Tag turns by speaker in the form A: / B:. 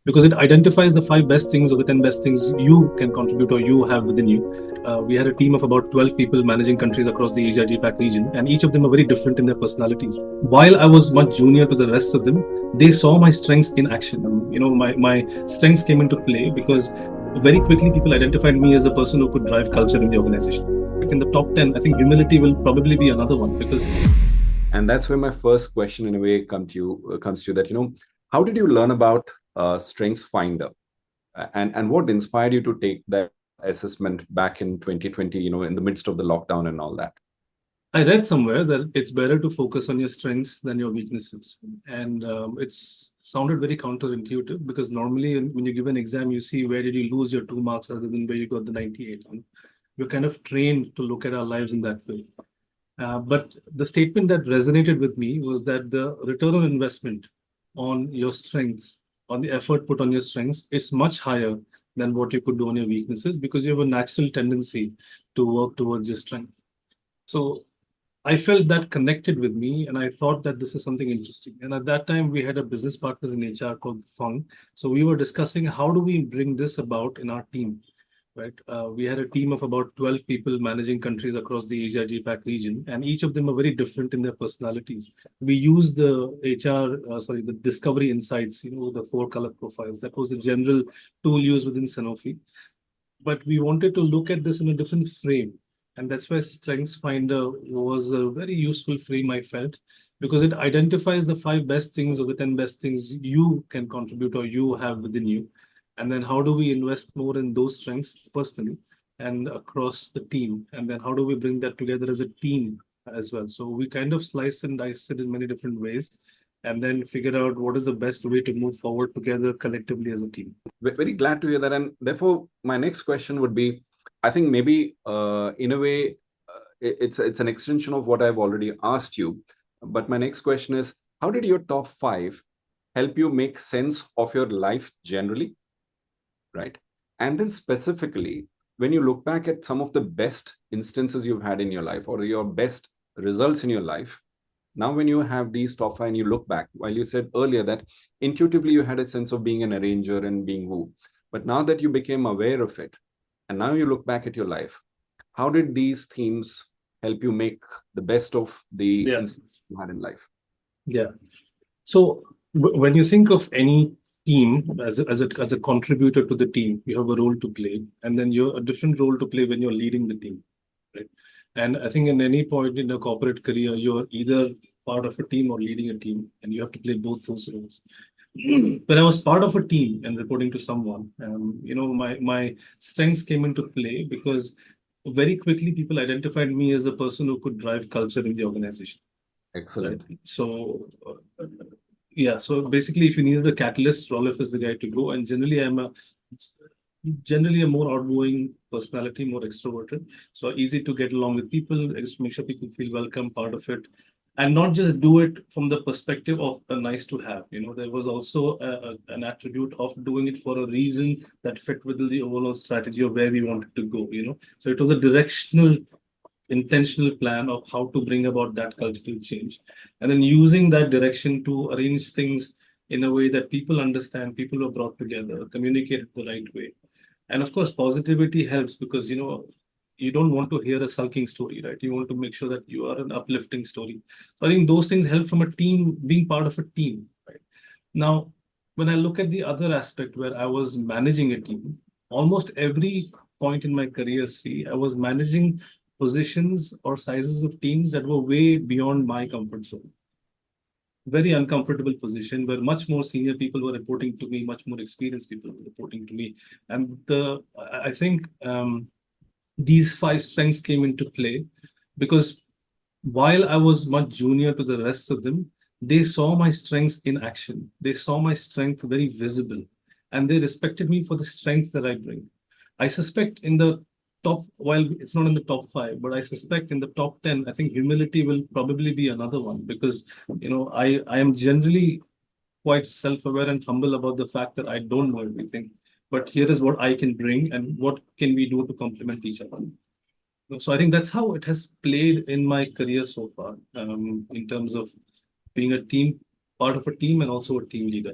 A: because it identifies the 5 best things or the 10 best things you can contribute or you have within you. We had a team of about 12 people managing countries across the Asia GPAC region, and each of them are very different in their personalities. While I was much junior to the rest of them, they saw my strengths in action. My strengths came into play because very quickly people identified me as the person who could drive culture in the organization. In the top 10, I think humility will probably be another one because.
B: And that's where my first question, in a way, comes to that. How did you learn about Strengths Finder, and what inspired you to take that assessment back in 2020? In the midst of the lockdown and all that.
A: I read somewhere that it's better to focus on your strengths than your weaknesses. And it's sounded very counterintuitive because normally when you give an exam, you see where did you lose your 2 marks rather than where you got the 98. We're kind of trained to look at our lives in that way. But the statement that resonated with me was that the return on investment on your strengths, on the effort put on your strengths, is much higher than what you could do on your weaknesses because you have a natural tendency to work towards your strength. So I felt that connected with me, and I thought that this is something interesting. And at that time, we had a business partner in HR called Fung. So we were discussing how do we bring this about in our team, right? We had a team of about 12 people managing countries across the Asia GPAC region, and each of them are very different in their personalities. We used the Discovery Insights, the 4 color profiles. That was the general tool used within Sanofi. But we wanted to look at this in a different frame. And that's why Strengths Finder was a very useful frame, I felt, because it identifies the 5 best things or the 10 best things you can contribute or you have within you. And then how do we invest more in those strengths personally and across the team? And then how do we bring that together as a team as well? So we kind of slice and dice it in many different ways and then figure out what is the best way to move forward together collectively as a team.
B: Very glad to hear that. And therefore, my next question would be, I think maybe in a way, it's an extension of what I've already asked you. But my next question is, how did your top 5 help you make sense of your life generally? Right. And then specifically, when you look back at some of the best instances you've had in your life or your best results in your life, now when you have these top 5 and you look back, while you said earlier that intuitively you had a sense of being an arranger and being who, but now that you became aware of it, and now you look back at your life, how did these themes help you make the best of the instances you had in life?
A: Yeah. So when you think of any team as a contributor to the team, you have a role to play, and then you're a different role to play when you're leading the team, right? And I think in any point in your corporate career, you're either part of a team or leading a team, and you have to play both those roles. When I was part of a team and reporting to someone, my strengths came into play because very quickly people identified me as the person who could drive culture in the organization.
B: Excellent.
A: Right? So, so basically, if you needed a catalyst, Rolif is the guy to go. And generally, I'm generally a more outgoing personality, more extroverted. So easy to get along with people, make sure people feel welcome, part of it. And not just do it from the perspective of a nice to have. There was also an attribute of doing it for a reason that fit with the overall strategy of where we wanted to go. So it was a directional, intentional plan of how to bring about that cultural change, and then using that direction to arrange things in a way that people understand, people are brought together, communicate the right way. And of course, positivity helps because you don't want to hear a sulking story, right? You want to make sure that you are an uplifting story. So I think those things help from a team, being part of a team, right? Now, when I look at the other aspect where I was managing a team, almost every point in my career, I was managing positions or sizes of teams that were way beyond my comfort zone. Very uncomfortable position where much more senior people were reporting to me, much more experienced people were reporting to me. And I think these 5 strengths came into play because while I was much junior to the rest of them, they saw my strengths in action. They saw my strength very visible, and they respected me for the strength that I bring. I suspect in the top, while it's not in the top 5, but I suspect in the top 10, I think humility will probably be another one because, I am generally quite self-aware and humble about the fact that I don't know everything. But here is what I can bring and what can we do to complement each other. So I think that's how it has played in my career so far, in terms of being part of a team and also a team leader.